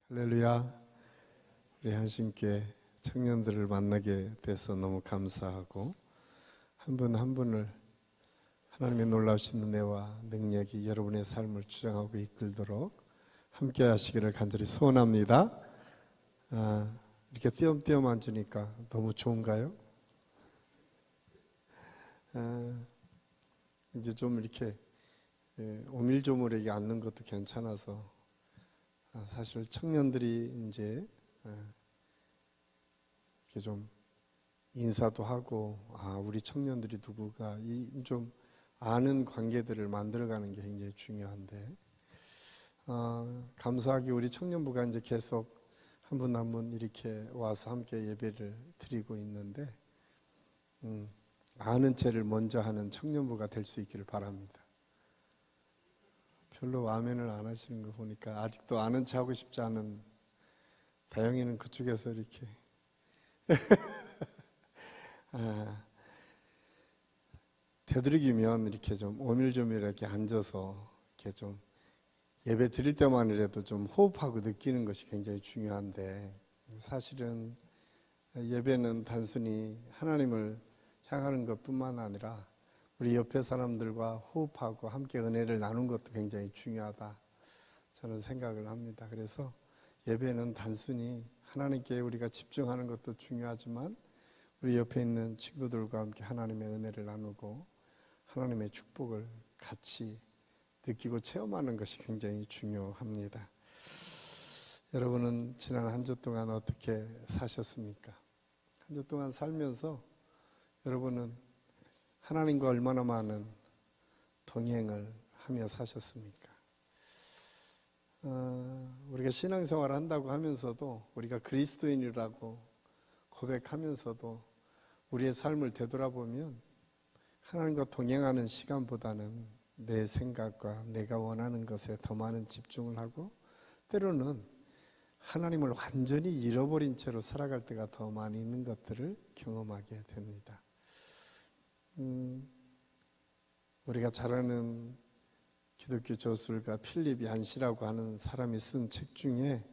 할렐루야. 우리 한신교회 청년들을 만나게 돼서 너무 감사하고 한 분 한 분을 하나님의 놀라우신 은혜와 능력이 여러분의 삶을 주장하고 이끌도록 함께 하시기를 간절히 소원합니다. 이렇게 띄엄띄엄 앉으니까 너무 좋은가요? 이제 좀 이렇게 오밀조밀하게 앉는 것도 괜찮아서 사실 청년들이 이제 이렇게 좀 인사도 하고 우리 청년들이 누구가 좀 아는 관계들을 만들어가는 게 굉장히 중요한데 감사하게 우리 청년부가 이제 계속 한 분 한 분 이렇게 와서 함께 예배를 드리고 있는데 아는 체를 먼저 하는 청년부가 될 수 있기를 바랍니다. 별로 아멘을 안 하시는 거 보니까 아직도 아는 체 하고 싶지 않은 다영이는 그쪽에서 이렇게 되도록이면 이렇게 좀 오밀조밀하게 앉아서 이렇게 좀 예배 드릴 때만이라도 좀 호흡하고 느끼는 것이 굉장히 중요한데 사실은 예배는 단순히 하나님을 향하는 것뿐만 아니라 우리 옆에 사람들과 호흡하고 함께 은혜를 나눈 것도 굉장히 중요하다 저는 생각을 합니다. 그래서 예배는 단순히 하나님께 우리가 집중하는 것도 중요하지만 우리 옆에 있는 친구들과 함께 하나님의 은혜를 나누고 하나님의 축복을 같이 느끼고 체험하는 것이 굉장히 중요합니다. 여러분은 지난 한 주 동안 어떻게 사셨습니까? 한 주 동안 살면서 여러분은 하나님과 얼마나 많은 동행을 하며 사셨습니까? 우리가 신앙생활을 한다고 하면서도 우리가 그리스도인이라고 고백하면서도 우리의 삶을 되돌아보면 하나님과 동행하는 시간보다는 내 생각과 내가 원하는 것에 더 많은 집중을 하고 때로는 하나님을 완전히 잃어버린 채로 살아갈 때가 더 많이 있는 것들을 경험하게 됩니다. 우리가 잘 아는 기독교 저술가 필립 얀시라고 하는 사람이 쓴 책 중에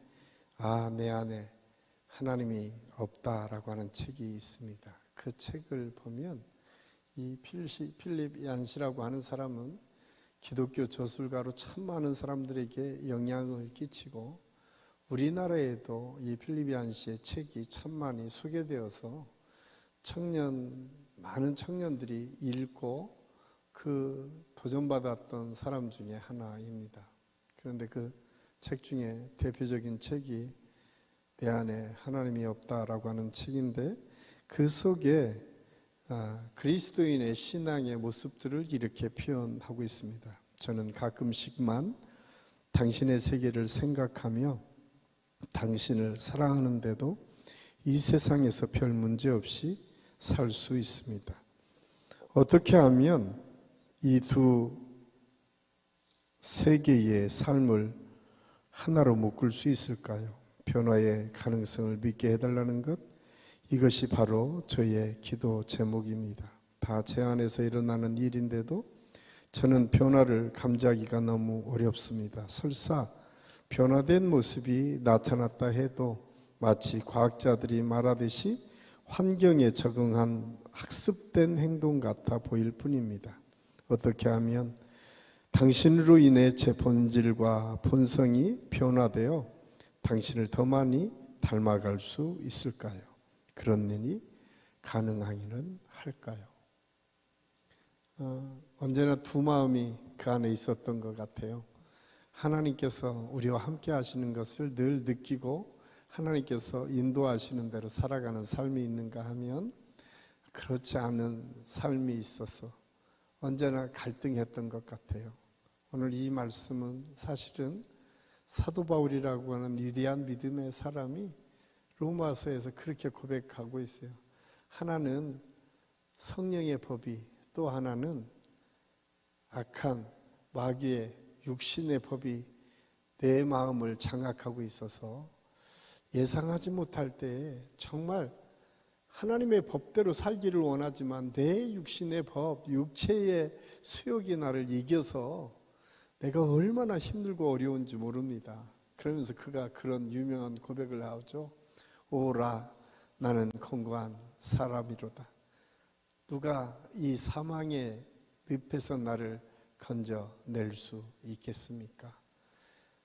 내 안에 하나님이 없다라고 하는 책이 있습니다. 그 책을 보면 이 필립 얀시라고 하는 사람은 기독교 저술가로 참 많은 사람들에게 영향을 끼치고 우리나라에도 이 필립 얀시의 책이 참 많이 소개되어서 많은 청년들이 읽고 그 도전받았던 사람 중에 하나입니다. 그런데 그 책 중에 대표적인 책이 내 안에 하나님이 없다라고 하는 책인데 그 속에 그리스도인의 신앙의 모습들을 이렇게 표현하고 있습니다. 저는 가끔씩만 당신의 세계를 생각하며 당신을 사랑하는데도 이 세상에서 별 문제 없이 살 수 있습니다. 어떻게 하면 이 두 세계의 삶을 하나로 묶을 수 있을까요? 변화의 가능성을 믿게 해달라는 것, 이것이 바로 저의 기도 제목입니다. 다 제 안에서 일어나는 일인데도 저는 변화를 감지하기가 너무 어렵습니다. 설사 변화된 모습이 나타났다 해도 마치 과학자들이 말하듯이 환경에 적응한 학습된 행동 같아 보일 뿐입니다. 어떻게 하면 당신으로 인해 제 본질과 본성이 변화되어 당신을 더 많이 닮아갈 수 있을까요? 그런 일이 가능하기는 할까요? 언제나 두 마음이 그 안에 있었던 것 같아요. 하나님께서 우리와 함께 하시는 것을 늘 느끼고 하나님께서 인도하시는 대로 살아가는 삶이 있는가 하면 그렇지 않은 삶이 있어서 언제나 갈등했던 것 같아요. 오늘 이 말씀은 사실은 사도 바울이라고 하는 위대한 믿음의 사람이 로마서에서 그렇게 고백하고 있어요. 하나는 성령의 법이, 또 하나는 악한 마귀의 육신의 법이 내 마음을 장악하고 있어서 예상하지 못할 때에 정말 하나님의 법대로 살기를 원하지만 내 육신의 법, 육체의 수욕이 나를 이겨서 내가 얼마나 힘들고 어려운지 모릅니다. 그러면서 그가 그런 유명한 고백을 하죠. 오라 나는 건고한 사람이로다. 누가 이 사망의 늪에서 나를 건져낼 수 있겠습니까?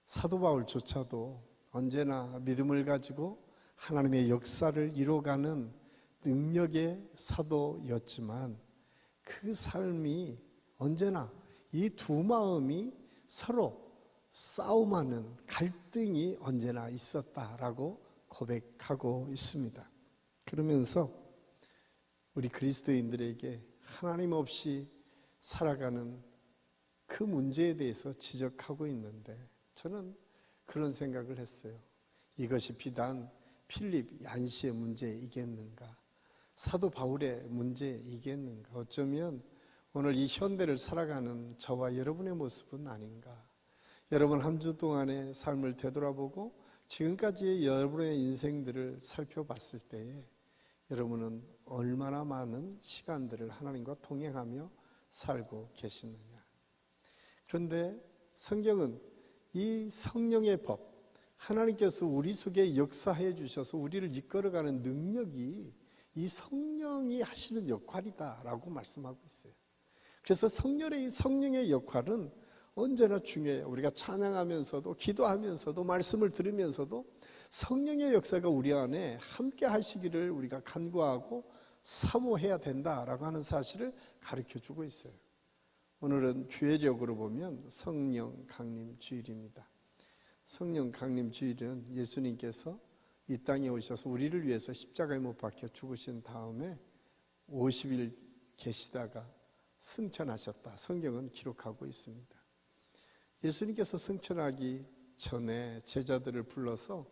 사도 바울조차도 언제나 믿음을 가지고 하나님의 역사를 이뤄가는 능력의 사도였지만 그 삶이 언제나 이 두 마음이 서로 싸움하는 갈등이 언제나 있었다라고 고백하고 있습니다. 그러면서 우리 그리스도인들에게 하나님 없이 살아가는 그 문제에 대해서 지적하고 있는데 저는 그런 생각을 했어요. 이것이 비단 필립 얀시의 문제이겠는가? 사도 바울의 문제이겠는가? 어쩌면 오늘 이 현대를 살아가는 저와 여러분의 모습은 아닌가? 여러분 한 주 동안의 삶을 되돌아보고 지금까지의 여러분의 인생들을 살펴봤을 때에 여러분은 얼마나 많은 시간들을 하나님과 동행하며 살고 계시느냐? 그런데 성경은 이 성령의 법, 하나님께서 우리 속에 역사해 주셔서 우리를 이끌어가는 능력이 이 성령이 하시는 역할이다라고 말씀하고 있어요. 그래서 성령의 역할은 언제나 중요해요. 우리가 찬양하면서도 기도하면서도 말씀을 들으면서도 성령의 역사가 우리 안에 함께 하시기를 우리가 간구하고 사모해야 된다라고 하는 사실을 가르쳐주고 있어요. 오늘은 교회적으로 보면 성령 강림 주일입니다. 성령 강림 주일은 예수님께서 이 땅에 오셔서 우리를 위해서 십자가에 못 박혀 죽으신 다음에 50일 계시다가 승천하셨다. 성경은 기록하고 있습니다. 예수님께서 승천하기 전에 제자들을 불러서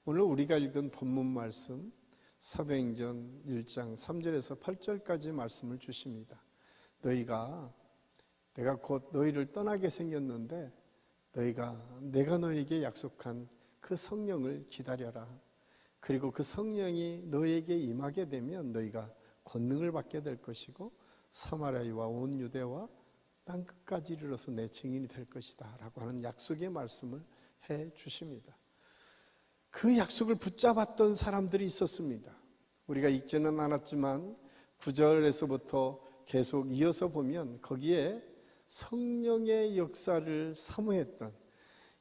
오늘 우리가 읽은 본문 말씀 사도행전 1장 3절에서 8절까지 말씀을 주십니다. 내가 곧 너희를 떠나게 생겼는데 내가 너희에게 약속한 그 성령을 기다려라. 그리고 그 성령이 너희에게 임하게 되면 너희가 권능을 받게 될 것이고 사마리아와 온 유대와 땅 끝까지 이르러서 내 증인이 될 것이다 라고 하는 약속의 말씀을 해 주십니다. 그 약속을 붙잡았던 사람들이 있었습니다. 우리가 읽지는 않았지만 9절에서부터 계속 이어서 보면 거기에 성령의 역사를 사모했던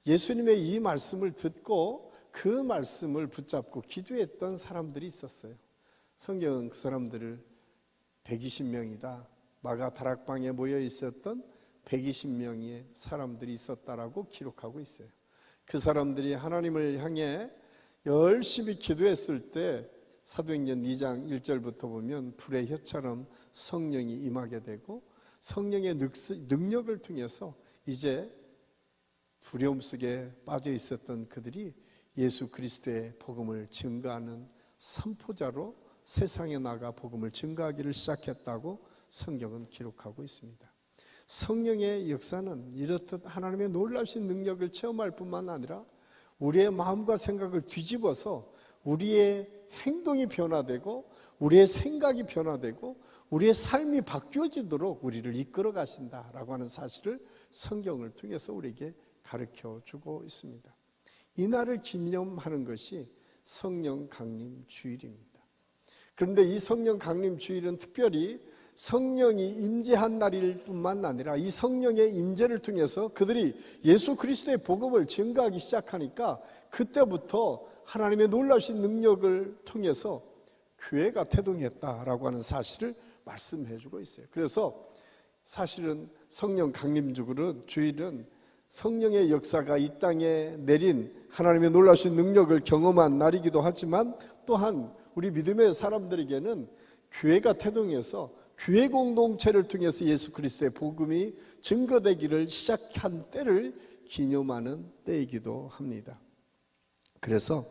예수님의 이 말씀을 듣고 그 말씀을 붙잡고 기도했던 사람들이 있었어요. 성경은 그 사람들을 120명이다. 마가 다락방에 모여 있었던 120명의 사람들이 있었다라고 기록하고 있어요. 그 사람들이 하나님을 향해 열심히 기도했을 때 사도행전 2장 1절부터 보면 불의 혀처럼 성령이 임하게 되고 성령의 능력을 통해서 이제 두려움 속에 빠져 있었던 그들이 예수 그리스도의 복음을 증거하는 선포자로 세상에 나가 복음을 증거하기를 시작했다고 성경은 기록하고 있습니다. 성령의 역사는 이렇듯 하나님의 놀라우신 능력을 체험할 뿐만 아니라 우리의 마음과 생각을 뒤집어서 우리의 행동이 변화되고 우리의 생각이 변화되고 우리의 삶이 바뀌어지도록 우리를 이끌어 가신다라고 하는 사실을 성경을 통해서 우리에게 가르쳐주고 있습니다. 이날을 기념하는 것이 성령 강림 주일입니다. 그런데 이 성령 강림 주일은 특별히 성령이 임재한 날일 뿐만 아니라 이 성령의 임재를 통해서 그들이 예수 그리스도의 복음을 증거하기 시작하니까 그때부터 하나님의 놀라우신 능력을 통해서 교회가 태동했다라고 하는 사실을 말씀해 주고 있어요. 그래서 사실은 성령 강림 주일은 성령의 역사가 이 땅에 내린 하나님의 놀라우신 능력을 경험한 날이기도 하지만 또한 우리 믿음의 사람들에게는 교회가 태동해서 교회 공동체를 통해서 예수 그리스도의 복음이 증거되기를 시작한 때를 기념하는 때이기도 합니다. 그래서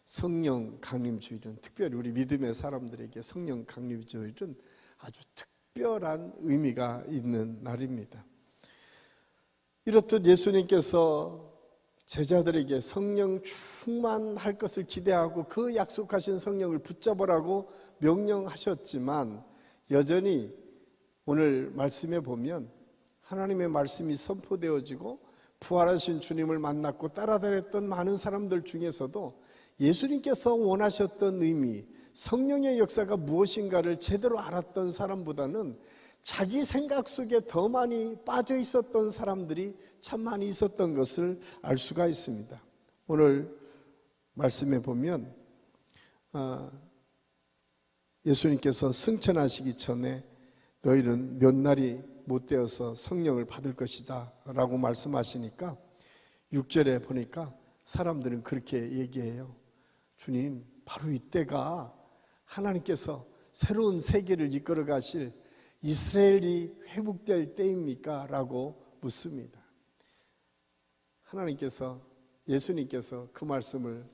성령 강림주일은 특별히 우리 믿음의 사람들에게 성령 강림주일은 아주 특별한 의미가 있는 날입니다. 이렇듯 예수님께서 제자들에게 성령 충만할 것을 기대하고 그 약속하신 성령을 붙잡으라고 명령하셨지만 여전히 오늘 말씀에 보면 하나님의 말씀이 선포되어지고 부활하신 주님을 만났고 따라다녔던 많은 사람들 중에서도 예수님께서 원하셨던 의미, 성령의 역사가 무엇인가를 제대로 알았던 사람보다는 자기 생각 속에 더 많이 빠져 있었던 사람들이 참 많이 있었던 것을 알 수가 있습니다. 오늘 말씀에 보면 예수님께서 승천하시기 전에 너희는 몇 날이 못 되어서 성령을 받을 것이다 라고 말씀하시니까 6절에 보니까 사람들은 그렇게 얘기해요. 주님, 바로 이때가 하나님께서 새로운 세계를 이끌어 가실 이스라엘이 회복될 때입니까? 라고 묻습니다. 하나님께서, 예수님께서 그 말씀을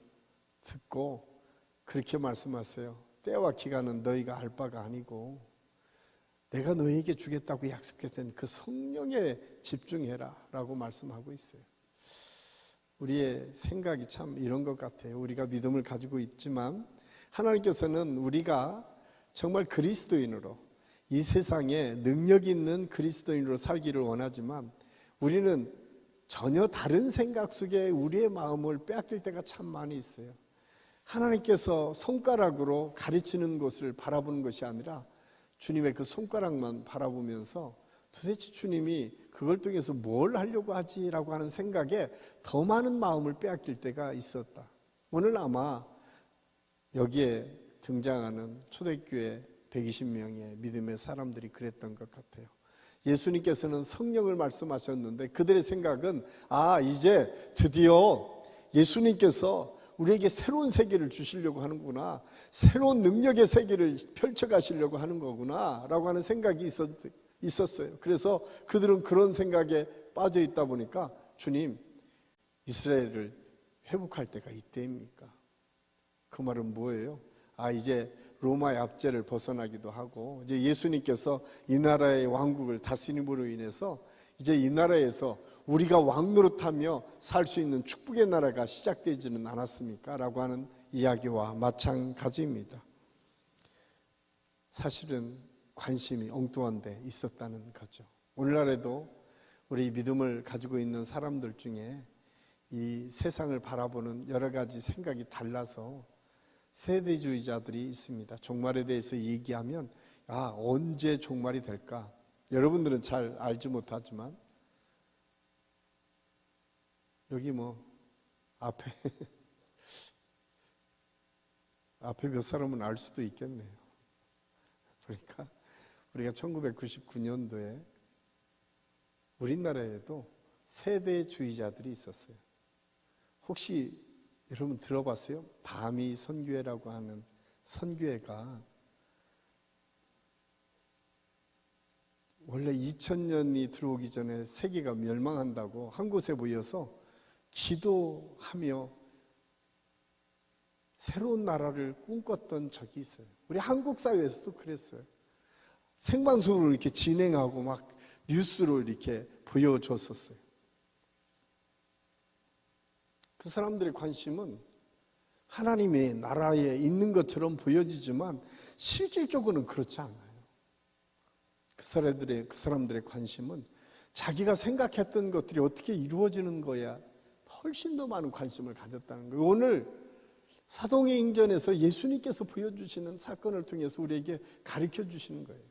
듣고 그렇게 말씀하세요. 때와 기간은 너희가 알 바가 아니고 내가 너희에게 주겠다고 약속했던 그 성령에 집중해라 라고 말씀하고 있어요. 우리의 생각이 참 이런 것 같아요. 우리가 믿음을 가지고 있지만 하나님께서는 우리가 정말 그리스도인으로 이 세상에 능력 있는 그리스도인으로 살기를 원하지만 우리는 전혀 다른 생각 속에 우리의 마음을 빼앗길 때가 참 많이 있어요. 하나님께서 손가락으로 가르치는 것을 바라보는 것이 아니라 주님의 그 손가락만 바라보면서 도대체 주님이 그걸 통해서 뭘 하려고 하지라고 하는 생각에 더 많은 마음을 빼앗길 때가 있었다. 오늘 아마 여기에 등장하는 초대교회 120명의 믿음의 사람들이 그랬던 것 같아요. 예수님께서는 성령을 말씀하셨는데 그들의 생각은 이제 드디어 예수님께서 우리에게 새로운 세계를 주시려고 하는구나, 새로운 능력의 세계를 펼쳐가시려고 하는 거구나 라고 하는 생각이 있었어요. 그래서 그들은 그런 생각에 빠져 있다 보니까 주님, 이스라엘을 회복할 때가 이때입니까? 그 말은 뭐예요? 이제 로마의 압제를 벗어나기도 하고 이제 예수님께서 이 나라의 왕국을 다스림으로 인해서 이제 이 나라에서 우리가 왕 노릇하며 살 수 있는 축복의 나라가 시작되지는 않았습니까? 라고 하는 이야기와 마찬가지입니다. 사실은 관심이 엉뚱한 데 있었다는 거죠. 오늘날에도 우리 믿음을 가지고 있는 사람들 중에 이 세상을 바라보는 여러 가지 생각이 달라서 세대주의자들이 있습니다. 종말에 대해서 얘기하면 언제 종말이 될까? 여러분들은 잘 알지 못하지만 여기 앞에 몇 사람은 알 수도 있겠네요. 그러니까 우리가 1999년도에 우리나라에도 세대주의자들이 있었어요. 혹시 여러분 들어봤어요? 다미 선교회라고 하는 선교회가 원래 2000년이 들어오기 전에 세계가 멸망한다고 한 곳에 모여서 기도하며 새로운 나라를 꿈꿨던 적이 있어요. 우리 한국 사회에서도 그랬어요. 생방송으로 이렇게 진행하고 막 뉴스로 이렇게 보여줬었어요. 그 사람들의 관심은 하나님의 나라에 있는 것처럼 보여지지만 실질적으로는 그렇지 않아요. 그 사람들의 관심은 자기가 생각했던 것들이 어떻게 이루어지는 거야 훨씬 더 많은 관심을 가졌다는 거예요. 오늘 사동의 ing전에서 예수님께서 보여주시는 사건을 통해서 우리에게 가르쳐 주시는 거예요.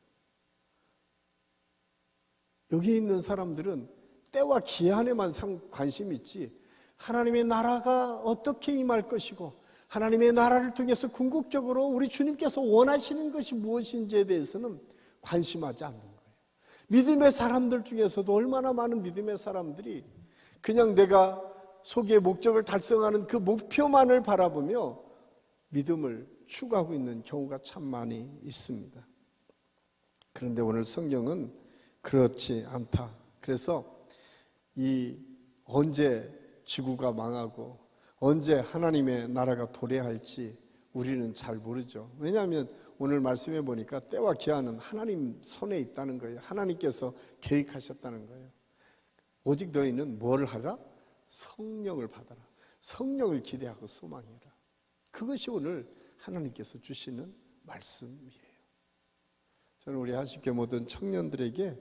여기 있는 사람들은 때와 기한에만 관심이 있지 하나님의 나라가 어떻게 임할 것이고 하나님의 나라를 통해서 궁극적으로 우리 주님께서 원하시는 것이 무엇인지에 대해서는 관심하지 않는 거예요. 믿음의 사람들 중에서도 얼마나 많은 믿음의 사람들이 그냥 내가 속의 목적을 달성하는 그 목표만을 바라보며 믿음을 추구하고 있는 경우가 참 많이 있습니다. 그런데 오늘 성경은 그렇지 않다. 그래서 언제 지구가 망하고 언제 하나님의 나라가 도래할지 우리는 잘 모르죠. 왜냐하면 오늘 말씀해 보니까 때와 기한은 하나님 손에 있다는 거예요. 하나님께서 계획하셨다는 거예요. 오직 너희는 뭘 하라? 성령을 받아라. 성령을 기대하고 소망해라. 그것이 오늘 하나님께서 주시는 말씀이에요. 저는 우리 하십교 모든 청년들에게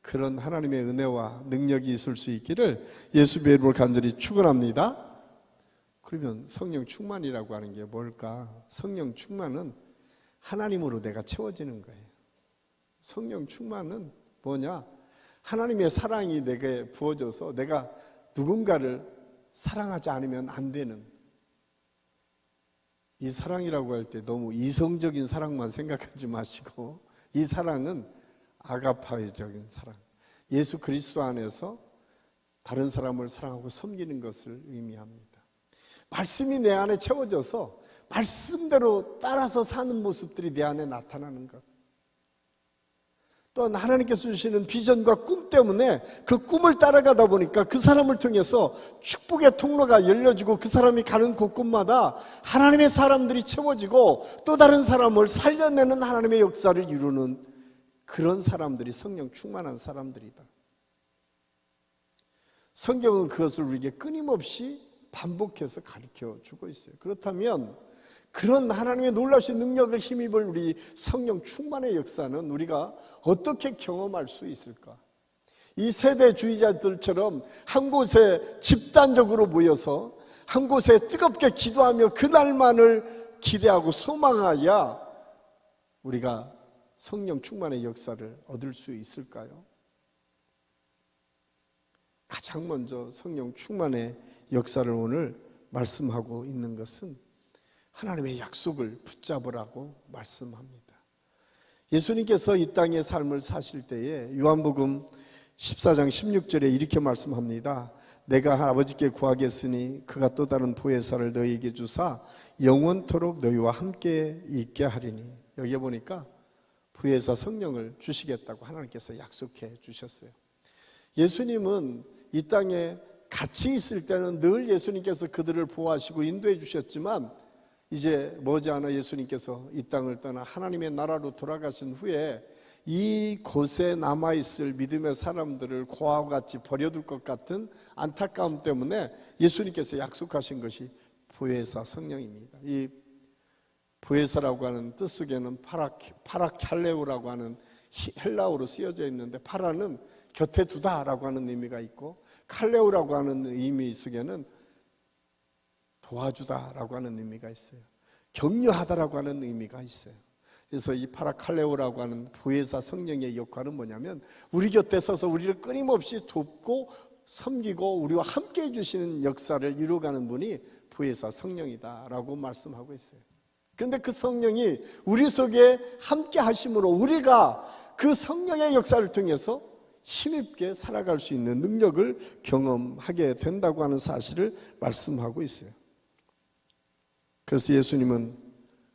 그런 하나님의 은혜와 능력이 있을 수 있기를 예수님의 이름으로 간절히 축원합니다. 그러면 성령 충만이라고 하는 게 뭘까? 성령 충만은 하나님으로 내가 채워지는 거예요. 성령 충만은 뭐냐? 하나님의 사랑이 내게 부어져서 내가 누군가를 사랑하지 않으면 안 되는, 이 사랑이라고 할 때 너무 이성적인 사랑만 생각하지 마시고 이 사랑은 아가파적인 사랑, 예수 그리스도 안에서 다른 사람을 사랑하고 섬기는 것을 의미합니다. 말씀이 내 안에 채워져서 말씀대로 따라서 사는 모습들이 내 안에 나타나는 것, 또한 하나님께서 주시는 비전과 꿈 때문에 그 꿈을 따라가다 보니까 그 사람을 통해서 축복의 통로가 열려지고 그 사람이 가는 곳곳마다 하나님의 사람들이 채워지고 또 다른 사람을 살려내는 하나님의 역사를 이루는 그런 사람들이 성령 충만한 사람들이다. 성경은 그것을 우리에게 끊임없이 반복해서 가르쳐 주고 있어요. 그렇다면 그런 하나님의 놀라우신 능력을 힘입을 우리 성령 충만의 역사는 우리가 어떻게 경험할 수 있을까? 이 세대주의자들처럼 한 곳에 집단적으로 모여서 한 곳에 뜨겁게 기도하며 그날만을 기대하고 소망하여 우리가 성령 충만의 역사를 얻을 수 있을까요? 가장 먼저 성령 충만의 역사를 오늘 말씀하고 있는 것은 하나님의 약속을 붙잡으라고 말씀합니다. 예수님께서 이 땅의 삶을 사실 때에 요한복음 14장 16절에 이렇게 말씀합니다. 내가 아버지께 구하겠으니 그가 또 다른 보혜사를 너희에게 주사 영원토록 너희와 함께 있게 하리니. 여기에 보니까 보혜사 성령을 주시겠다고 하나님께서 약속해 주셨어요. 예수님은 이 땅에 같이 있을 때는 늘 예수님께서 그들을 보호하시고 인도해 주셨지만 이제 머지않아 예수님께서 이 땅을 떠나 하나님의 나라로 돌아가신 후에 이곳에 남아있을 믿음의 사람들을 고아와 같이 버려둘 것 같은 안타까움 때문에 예수님께서 약속하신 것이 보혜사 성령입니다. 이 보혜사라고 하는 뜻 속에는 파라칼레오라고 하는 헬라어로 쓰여져 있는데, 파라는 곁에 두다라고 하는 의미가 있고 칼레오라고 하는 의미 속에는 도와주다라고 하는 의미가 있어요. 격려하다라고 하는 의미가 있어요. 그래서 이 파라칼레오라고 하는 보혜사 성령의 역할은 뭐냐면 우리 곁에 서서 우리를 끊임없이 돕고 섬기고 우리와 함께 해주시는 역사를 이루어가는 분이 보혜사 성령이다라고 말씀하고 있어요. 그런데 그 성령이 우리 속에 함께 하심으로 우리가 그 성령의 역사를 통해서 힘있게 살아갈 수 있는 능력을 경험하게 된다고 하는 사실을 말씀하고 있어요. 그래서 예수님은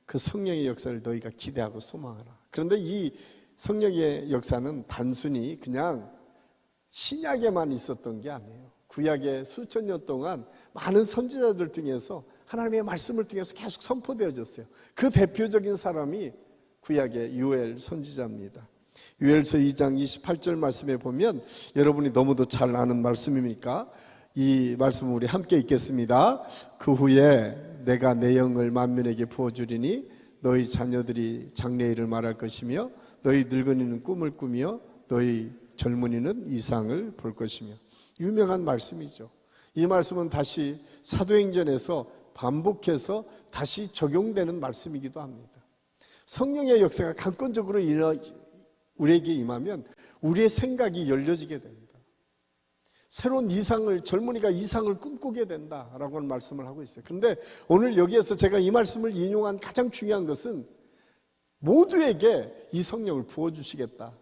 그 성령의 역사를 너희가 기대하고 소망하라. 그런데 이 성령의 역사는 단순히 그냥 신약에만 있었던 게 아니에요. 구약의 수천 년 동안 많은 선지자들 통해서 하나님의 말씀을 통해서 계속 선포되어졌어요. 그 대표적인 사람이 구약의 요엘 선지자입니다. 요엘서 2장 28절 말씀에 보면, 여러분이 너무도 잘 아는 말씀이니까 이 말씀을 우리 함께 읽겠습니다. 그 후에 내가 내 영을 만민에게 부어주리니 너희 자녀들이 장래일을 말할 것이며 너희 늙은이는 꿈을 꾸며 너희 젊은이는 이상을 볼 것이며. 유명한 말씀이죠. 이 말씀은 다시 사도행전에서 반복해서 다시 적용되는 말씀이기도 합니다. 성령의 역사가 강권적으로 우리에게 임하면 우리의 생각이 열려지게 됩니다. 새로운 이상을, 젊은이가 이상을 꿈꾸게 된다라고 하는 말씀을 하고 있어요. 그런데 오늘 여기에서 제가 이 말씀을 인용한 가장 중요한 것은 모두에게 이 성령을 부어주시겠다.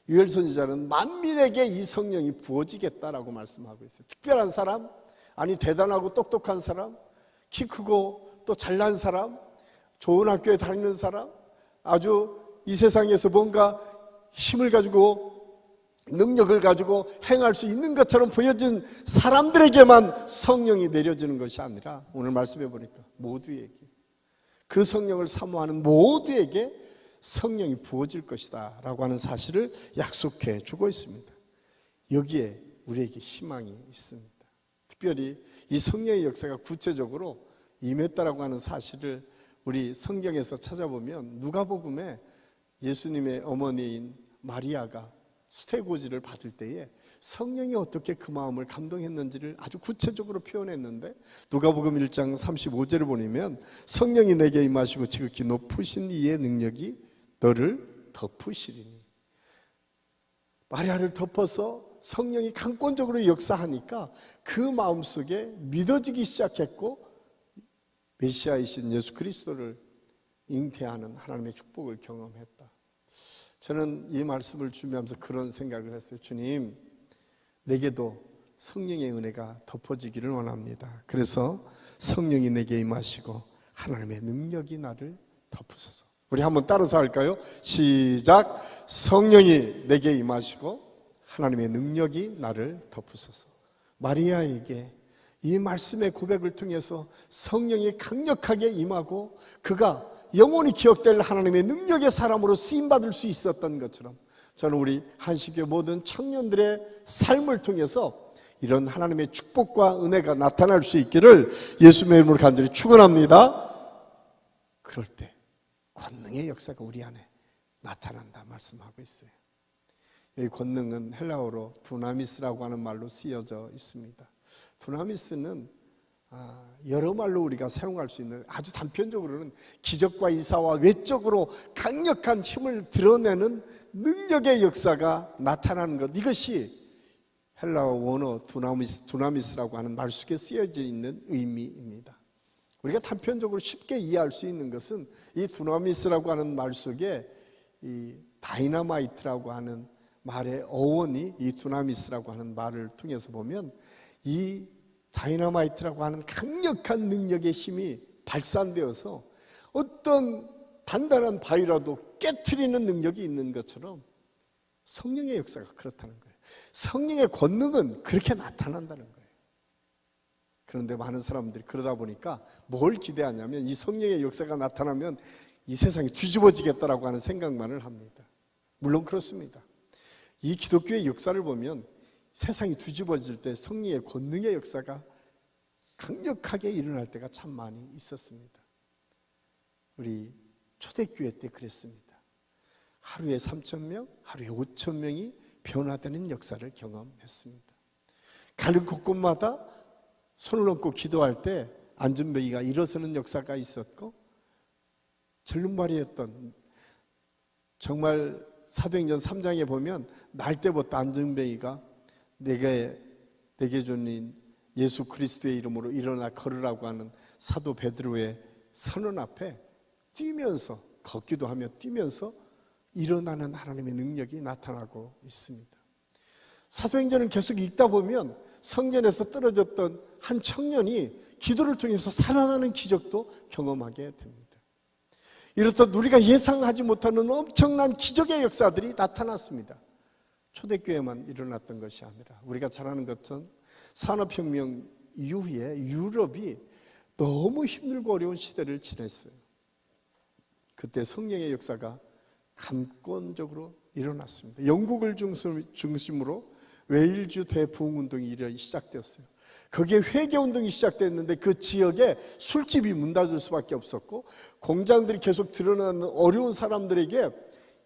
요엘 선지자는 만민에게 이 성령이 부어지겠다라고 말씀하고 있어요. 특별한 사람, 아니 대단하고 똑똑한 사람, 키 크고 또 잘난 사람, 좋은 학교에 다니는 사람, 아주 이 세상에서 뭔가 힘을 가지고 능력을 가지고 행할 수 있는 것처럼 보여진 사람들에게만 성령이 내려지는 것이 아니라 오늘 말씀해 보니까 모두에게, 그 성령을 사모하는 모두에게 성령이 부어질 것이다 라고 하는 사실을 약속해 주고 있습니다. 여기에 우리에게 희망이 있습니다. 특별히 이 성령의 역사가 구체적으로 임했다라고 하는 사실을 우리 성경에서 찾아보면 누가복음에 예수님의 어머니인 마리아가 수태고지를 받을 때에 성령이 어떻게 그 마음을 감동했는지를 아주 구체적으로 표현했는데, 누가복음 1장 35절을 보면 성령이 내게 임하시고 지극히 높으신 이의 능력이 너를 덮으시리니. 마리아를 덮어서 성령이 강권적으로 역사하니까 그 마음속에 믿어지기 시작했고, 메시아이신 예수 그리스도를 잉태하는 하나님의 축복을 경험했다. 저는 이 말씀을 준비하면서 그런 생각을 했어요. 주님, 내게도 성령의 은혜가 덮어지기를 원합니다. 그래서 성령이 내게 임하시고 하나님의 능력이 나를 덮으소서. 우리 한번 따라서 할까요? 시작. 성령이 내게 임하시고 하나님의 능력이 나를 덮으소서. 마리아에게 이 말씀의 고백을 통해서 성령이 강력하게 임하고 그가 영원히 기억될 하나님의 능력의 사람으로 쓰임받을 수 있었던 것처럼, 저는 우리 한식교회 모든 청년들의 삶을 통해서 이런 하나님의 축복과 은혜가 나타날 수 있기를 예수님의 이름으로 간절히 축원합니다. 그럴 때 권능의 역사가 우리 안에 나타난다 말씀하고 있어요. 이 권능은 헬라어로 두나미스라고 하는 말로 쓰여져 있습니다. 두나미스는 여러 말로 우리가 사용할 수 있는, 아주 단편적으로는 기적과 이사와 외적으로 강력한 힘을 드러내는 능력의 역사가 나타나는 것, 이것이 헬라어 원어 두나미스라고 하는 말 속에 쓰여져 있는 의미입니다. 우리가 단편적으로 쉽게 이해할 수 있는 것은 이 두나미스라고 하는 말 속에 이 다이너마이트라고 하는 말의 어원이 이 두나미스라고 하는 말을 통해서 보면, 이 다이너마이트라고 하는 강력한 능력의 힘이 발산되어서 어떤 단단한 바위라도 깨트리는 능력이 있는 것처럼 성령의 역사가 그렇다는 거예요. 성령의 권능은 그렇게 나타난다는 거예요. 그런데 많은 사람들이 그러다 보니까 뭘 기대하냐면, 이 성령의 역사가 나타나면 이 세상이 뒤집어지겠다라고 하는 생각만을 합니다. 물론 그렇습니다. 이 기독교의 역사를 보면 세상이 뒤집어질 때 성령의 권능의 역사가 강력하게 일어날 때가 참 많이 있었습니다. 우리 초대교회 때 그랬습니다. 하루에 3,000명, 하루에 5,000명이 변화되는 역사를 경험했습니다. 가는 곳곳마다 손을 얹고 기도할 때 안전뱅이가 일어서는 역사가 있었고, 절름발이였던, 정말 사도행전 3장에 보면 날 때부터 안전뱅이가 내게 주님 예수 그리스도의 이름으로 일어나 걸으라고 하는 사도 베드로의 선언 앞에 뛰면서, 걷기도 하며 뛰면서 일어나는 하나님의 능력이 나타나고 있습니다. 사도행전을 계속 읽다 보면 성전에서 떨어졌던 한 청년이 기도를 통해서 살아나는 기적도 경험하게 됩니다. 이렇듯 우리가 예상하지 못하는 엄청난 기적의 역사들이 나타났습니다. 초대교회만 일어났던 것이 아니라, 우리가 잘 아는 것은 산업혁명 이후에 유럽이 너무 힘들고 어려운 시대를 지냈어요. 그때 성령의 역사가 감권적으로 일어났습니다. 영국을 중심으로 웨일즈 대부흥운동이 시작되었어요. 거기에 회개운동이 시작됐는데 그 지역에 술집이 문 닫을 수밖에 없었고, 공장들이 계속 드러나는 어려운 사람들에게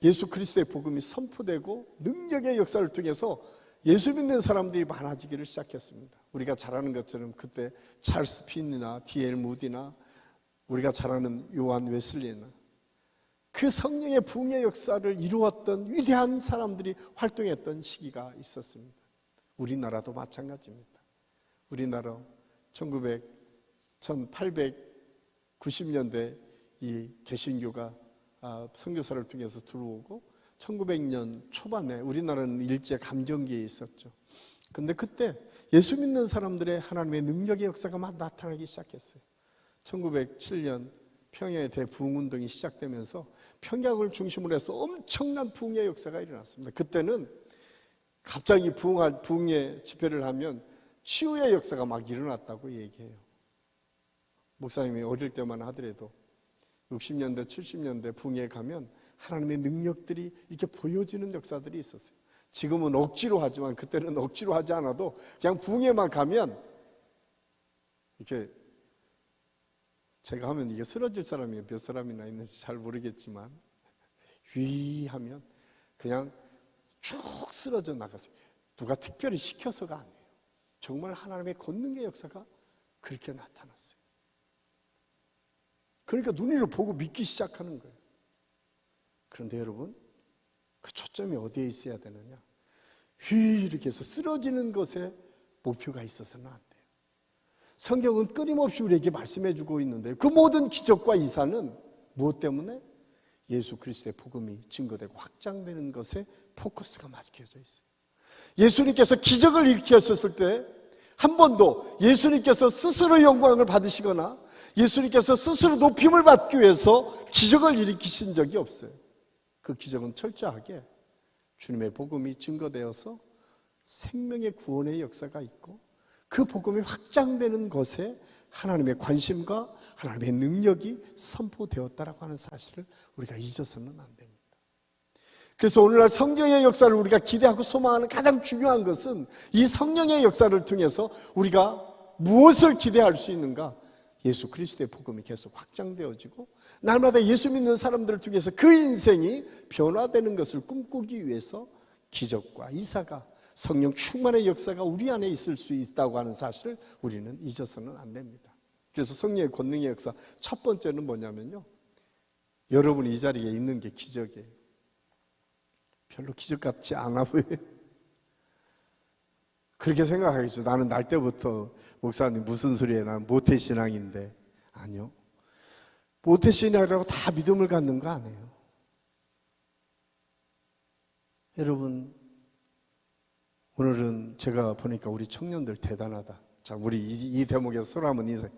예수 그리스도의 복음이 선포되고 능력의 역사를 통해서 예수 믿는 사람들이 많아지기를 시작했습니다. 우리가 잘 아는 것처럼 그때 찰스 핀이나 D.L. 무디나 우리가 잘 아는 요한 웨슬리나 그 성령의 부흥의 역사를 이루었던 위대한 사람들이 활동했던 시기가 있었습니다. 우리나라도 마찬가지입니다. 우리나라 1890년대 이 개신교가 선교사를 통해서 들어오고, 1900년 초반에 우리나라는 일제 감정기에 있었죠. 근데 그때 예수 믿는 사람들의 하나님의 능력의 역사가 막 나타나기 시작했어요. 1907년 평양의 대부흥운동이 시작되면서 평양을 중심으로 해서 엄청난 부흥의 역사가 일어났습니다. 그때는 갑자기 부흥의 집회를 하면 치유의 역사가 막 일어났다고 얘기해요. 목사님이 어릴 때만 하더라도 60년대, 70년대 부흥회에 가면 하나님의 능력들이 이렇게 보여지는 역사들이 있었어요. 지금은 억지로 하지만 그때는 억지로 하지 않아도 그냥 부흥회만 가면 이렇게, 제가 하면 이게 쓰러질 사람이 몇 사람이나 있는지 잘 모르겠지만, 위 하면 그냥 쭉 쓰러져 나갔어요. 누가 특별히 시켜서가 아니에요. 정말 하나님의 권능의 역사가 그렇게 나타났어요. 그러니까 눈으로 보고 믿기 시작하는 거예요. 그런데 여러분, 그 초점이 어디에 있어야 되느냐? 이렇게 해서 쓰러지는 것에 목표가 있어서는 안 돼요. 성경은 끊임없이 우리에게 말씀해 주고 있는데 그 모든 기적과 이사는 무엇 때문에? 예수 그리스도의 복음이 증거되고 확장되는 것에 포커스가 맞춰져 있어요. 예수님께서 기적을 일으켰을 때 한 번도 예수님께서 스스로 영광을 받으시거나 예수님께서 스스로 높임을 받기 위해서 기적을 일으키신 적이 없어요. 그 기적은 철저하게 주님의 복음이 증거되어서 생명의 구원의 역사가 있고 그 복음이 확장되는 것에 하나님의 관심과 하나님의 능력이 선포되었다라고 하는 사실을 우리가 잊어서는 안 됩니다. 그래서 오늘날 성령의 역사를 우리가 기대하고 소망하는 가장 중요한 것은 이 성령의 역사를 통해서 우리가 무엇을 기대할 수 있는가? 예수 그리스도의 복음이 계속 확장되어지고 날마다 예수 믿는 사람들을 통해서 그 인생이 변화되는 것을 꿈꾸기 위해서 기적과 이사가 성령 충만의 역사가 우리 안에 있을 수 있다고 하는 사실을 우리는 잊어서는 안 됩니다. 그래서 성령의 권능의 역사 첫 번째는 뭐냐면요, 여러분이 이 자리에 있는 게 기적이에요. 별로 기적 같지 않아 보여요. 그렇게 생각하겠죠. 나는 날 때부터 목사님 무슨 소리예요? 난 모태신앙인데. 아니요, 모태신앙이라고 다 믿음을 갖는 거 아니에요. 여러분, 오늘은 제가 보니까 우리 청년들 대단하다. 자, 우리 이 대목에서 서로 한번 인사해.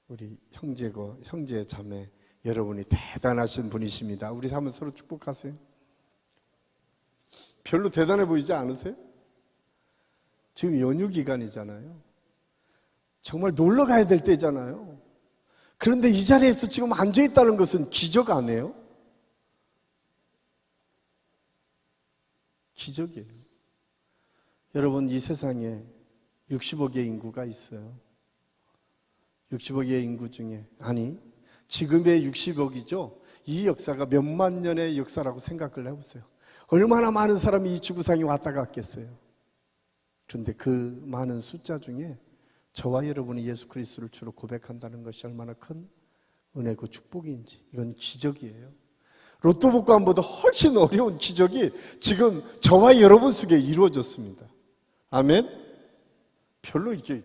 우리 형제 자매 여러분이 대단하신 분이십니다. 우리 한번 서로 축복하세요. 별로 대단해 보이지 않으세요? 지금 연휴 기간이잖아요. 정말 놀러 가야 될 때잖아요. 그런데 이 자리에서 지금 앉아 있다는 것은 기적 아니에요? 기적이에요. 여러분, 이 세상에 60억의 인구가 있어요. 60억의 인구 중에, 아니 지금의 60억이죠. 이 역사가 몇만 년의 역사라고 생각을 해보세요. 얼마나 많은 사람이 이 지구상에 왔다 갔겠어요. 그런데 그 많은 숫자 중에 저와 여러분이 예수 그리스도를 주로 고백한다는 것이 얼마나 큰 은혜고 축복인지, 이건 기적이에요. 로또 복권보다 훨씬 어려운 기적이 지금 저와 여러분 속에 이루어졌습니다. 아멘? 별로 이게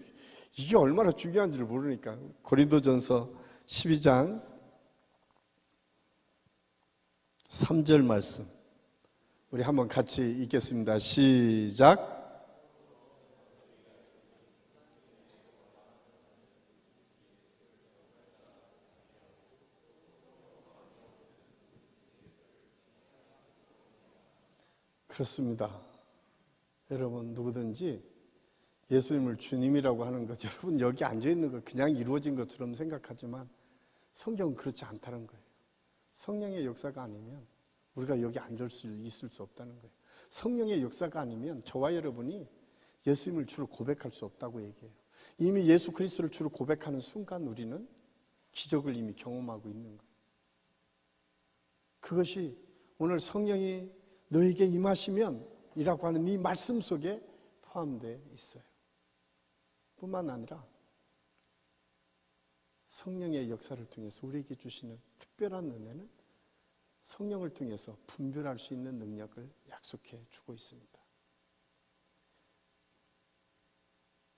얼마나 중요한지를 모르니까. 고린도전서 12장 3절 말씀 우리 한번 같이 읽겠습니다. 시작. 그렇습니다. 여러분, 누구든지 예수님을 주님이라고 하는 것, 여러분 여기 앉아있는 거 그냥 이루어진 것처럼 생각하지만 성경은 그렇지 않다는 거예요. 성령의 역사가 아니면 우리가 여기 앉을 수 있을 수 없다는 거예요. 성령의 역사가 아니면 저와 여러분이 예수님을 주로 고백할 수 없다고 얘기해요. 이미 예수 그리스도를 주로 고백하는 순간 우리는 기적을 이미 경험하고 있는 거예요. 그것이 오늘 성령이 너에게 임하시면 이라고 하는 이 말씀 속에 포함되어 있어요. 뿐만 아니라 성령의 역사를 통해서 우리에게 주시는 특별한 은혜는 성령을 통해서 분별할 수 있는 능력을 약속해 주고 있습니다.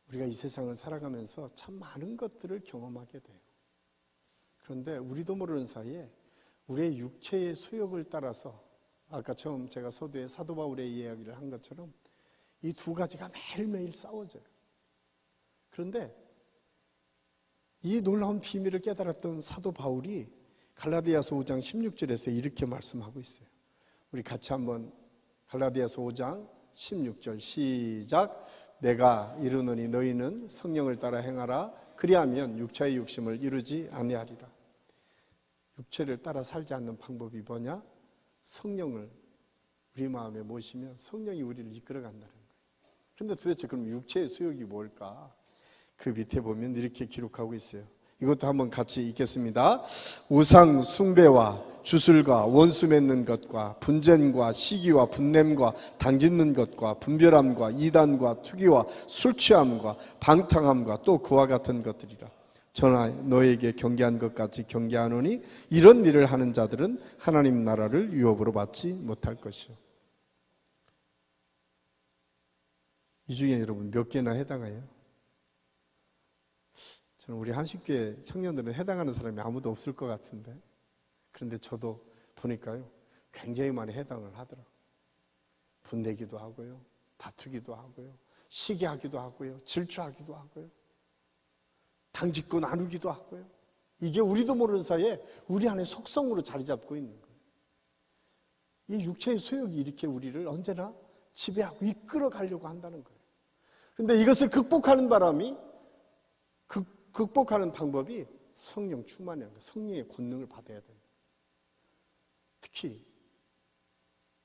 우리가 이 세상을 살아가면서 참 많은 것들을 경험하게 돼요. 그런데 우리도 모르는 사이에 우리의 육체의 소욕을 따라서 아까 처음 제가 서두에 사도 바울의 이야기를 한 것처럼 이 두 가지가 매일매일 싸워져요. 그런데 이 놀라운 비밀을 깨달았던 사도 바울이 갈라디아서 5장 16절에서 이렇게 말씀하고 있어요. 우리 같이 한번 갈라디아서 5장 16절 시작. 내가 이르노니 너희는 성령을 따라 행하라. 그리하면 육체의 욕심을 이루지 아니하리라. 육체를 따라 살지 않는 방법이 뭐냐? 성령을 우리 마음에 모시면 성령이 우리를 이끌어간다는 거예요. 그런데 도대체 그럼 육체의 소욕이 뭘까? 그 밑에 보면 이렇게 기록하고 있어요. 이것도 한번 같이 읽겠습니다. 우상 숭배와 주술과 원수 맺는 것과 분쟁과 시기와 분냄과 당짓는 것과 분별함과 이단과 투기와 술취함과 방탕함과 또 그와 같은 것들이라. 저나 너에게 경계한 것 같이 경계하노니 이런 일을 하는 자들은 하나님 나라를 유업으로 받지 못할 것이요. 이 중에 여러분 몇 개나 해당해요? 저는 우리 한식교회 청년들은 해당하는 사람이 아무도 없을 것 같은데, 그런데 저도 보니까요 굉장히 많이 해당을 하더라고요. 분내기도 하고요, 다투기도 하고요, 시기하기도 하고요, 질투하기도 하고요, 당짓고 나누기도 하고요. 이게 우리도 모르는 사이에 우리 안에 속성으로 자리 잡고 있는 거예요. 이 육체의 소욕이 이렇게 우리를 언제나 지배하고 이끌어 가려고 한다는 거예요. 그런데 이것을 극복하는 극복하는 방법이 성령 충만이라는 거예요. 성령의 권능을 받아야 됩니다. 특히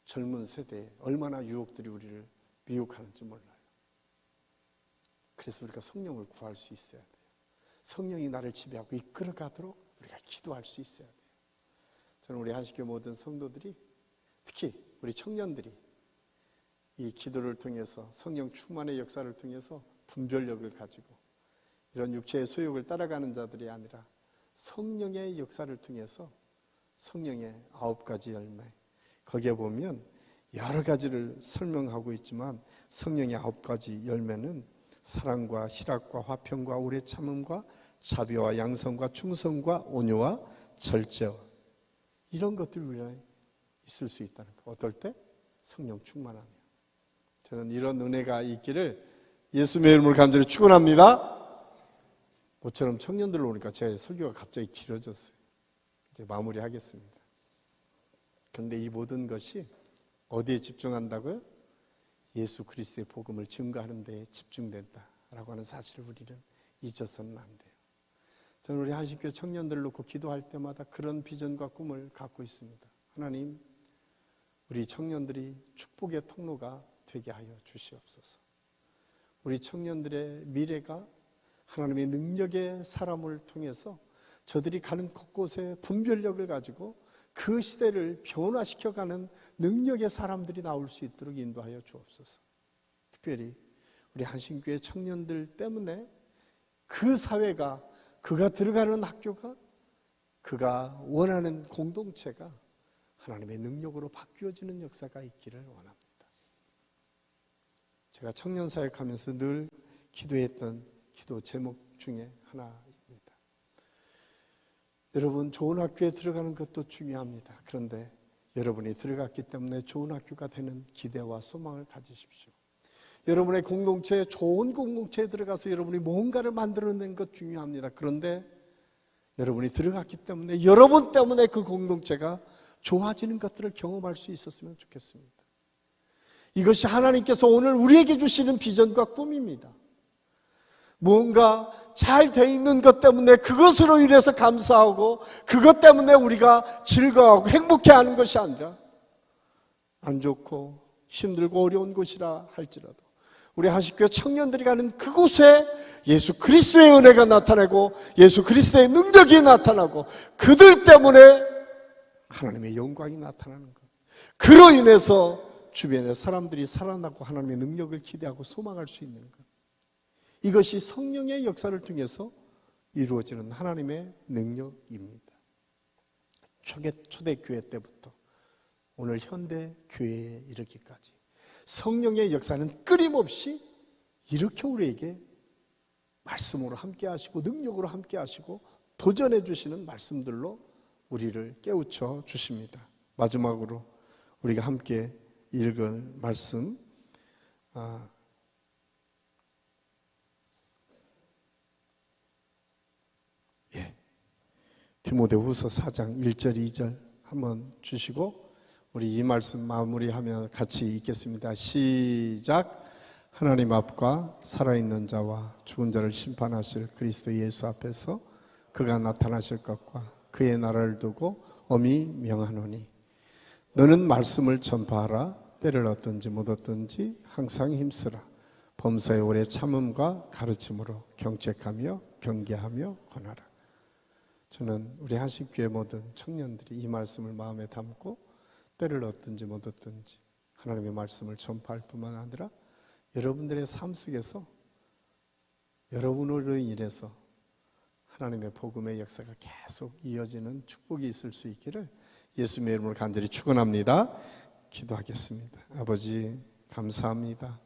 젊은 세대에 얼마나 유혹들이 우리를 미혹하는지 몰라요. 그래서 우리가 성령을 구할 수 있어야 돼요. 성령이 나를 지배하고 이끌어 가도록 우리가 기도할 수 있어야 돼요. 저는 우리 한식교 모든 성도들이, 특히 우리 청년들이 이 기도를 통해서, 성령 충만의 역사를 통해서 분별력을 가지고 이런 육체의 소욕을 따라가는 자들이 아니라 성령의 역사를 통해서 성령의 9가지 열매, 거기에 보면 여러 가지를 설명하고 있지만 성령의 9가지 열매는 사랑과 희락과 화평과 오래 참음과 자비와 양성과 충성과 온유와 절제와 이런 것들이 우리가 있을 수 있다는 거. 어떨 때? 성령 충만하면. 저는 이런 은혜가 있기를 예수님의 이름으로 간절히 축원합니다. 모처럼 청년들 오니까 제 설교가 갑자기 길어졌어요. 이제 마무리하겠습니다. 그런데 이 모든 것이 어디에 집중한다고요? 예수 그리스도의 복음을 증거하는 데에 집중된다라고 하는 사실을 우리는 잊어서는 안 돼요. 저는 우리 한식교회 청년들을 놓고 기도할 때마다 그런 비전과 꿈을 갖고 있습니다. 하나님, 우리 청년들이 축복의 통로가 되게 하여 주시옵소서. 우리 청년들의 미래가 하나님의 능력의 사람을 통해서 저들이 가는 곳곳에 분별력을 가지고 그 시대를 변화시켜가는 능력의 사람들이 나올 수 있도록 인도하여 주옵소서. 특별히 우리 한신교회 청년들 때문에 그 사회가, 그가 들어가는 학교가, 그가 원하는 공동체가 하나님의 능력으로 바뀌어지는 역사가 있기를 원합니다. 제가 청년 사역하면서 늘 기도했던 기도 제목 중에 하나입니다. 여러분, 좋은 학교에 들어가는 것도 중요합니다. 그런데 여러분이 들어갔기 때문에 좋은 학교가 되는 기대와 소망을 가지십시오. 여러분의 공동체에, 좋은 공동체에 들어가서 여러분이 뭔가를 만들어낸 것 중요합니다. 그런데 여러분이 들어갔기 때문에, 여러분 때문에 그 공동체가 좋아지는 것들을 경험할 수 있었으면 좋겠습니다. 이것이 하나님께서 오늘 우리에게 주시는 비전과 꿈입니다. 뭔가 잘 돼 있는 것 때문에 그것으로 인해서 감사하고 그것 때문에 우리가 즐거워하고 행복해하는 것이 아니라, 안 좋고 힘들고 어려운 곳이라 할지라도 우리 한식교회 청년들이 가는 그곳에 예수 그리스도의 은혜가 나타나고 예수 그리스도의 능력이 나타나고 그들 때문에 하나님의 영광이 나타나는 것, 그로 인해서 주변의 사람들이 살아나고 하나님의 능력을 기대하고 소망할 수 있는 것, 이것이 성령의 역사를 통해서 이루어지는 하나님의 능력입니다. 초대교회 때부터 오늘 현대 교회에 이르기까지 성령의 역사는 끊임없이 이렇게 우리에게 말씀으로 함께 하시고 능력으로 함께 하시고 도전해 주시는 말씀들로 우리를 깨우쳐 주십니다. 마지막으로 우리가 함께 읽을 말씀, 디모데후서 4장 1절 2절 한번 주시고 우리 이 말씀 마무리하며 같이 읽겠습니다. 시작. 하나님 앞과 살아있는 자와 죽은 자를 심판하실 그리스도 예수 앞에서 그가 나타나실 것과 그의 나라를 두고 엄히 명하노니 너는 말씀을 전파하라. 때를 얻든지 못 얻든지 항상 힘쓰라. 범사의 오래 참음과 가르침으로 경책하며 경계하며 권하라. 저는 우리 한식교회 모든 청년들이 이 말씀을 마음에 담고 때를 얻든지 못 얻든지 하나님의 말씀을 전파할 뿐만 아니라 여러분들의 삶 속에서 여러분으로 인해서 하나님의 복음의 역사가 계속 이어지는 축복이 있을 수 있기를 예수님의 이름으로 간절히 축원합니다. 기도하겠습니다. 아버지 감사합니다.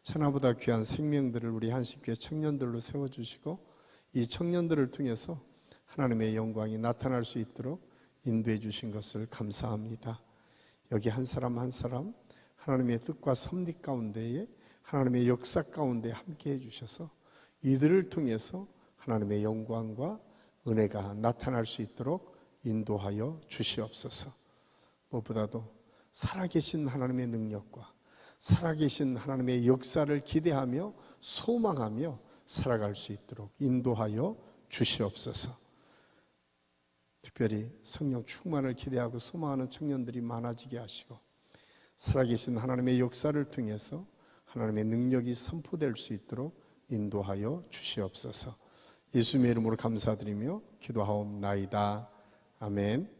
천하보다 귀한 생명들을 우리 한식교회 청년들로 세워주시고 이 청년들을 통해서 하나님의 영광이 나타날 수 있도록 인도해 주신 것을 감사합니다. 여기 한 사람 한 사람 하나님의 뜻과 섭리 가운데에 하나님의 역사 가운데 함께 해주셔서 이들을 통해서 하나님의 영광과 은혜가 나타날 수 있도록 인도하여 주시옵소서. 무엇보다도 살아계신 하나님의 능력과 살아계신 하나님의 역사를 기대하며 소망하며 살아갈 수 있도록 인도하여 주시옵소서. 특별히 성령 충만을 기대하고 소망하는 청년들이 많아지게 하시고 살아계신 하나님의 역사를 통해서 하나님의 능력이 선포될 수 있도록 인도하여 주시옵소서. 예수님의 이름으로 감사드리며 기도하옵나이다. 아멘.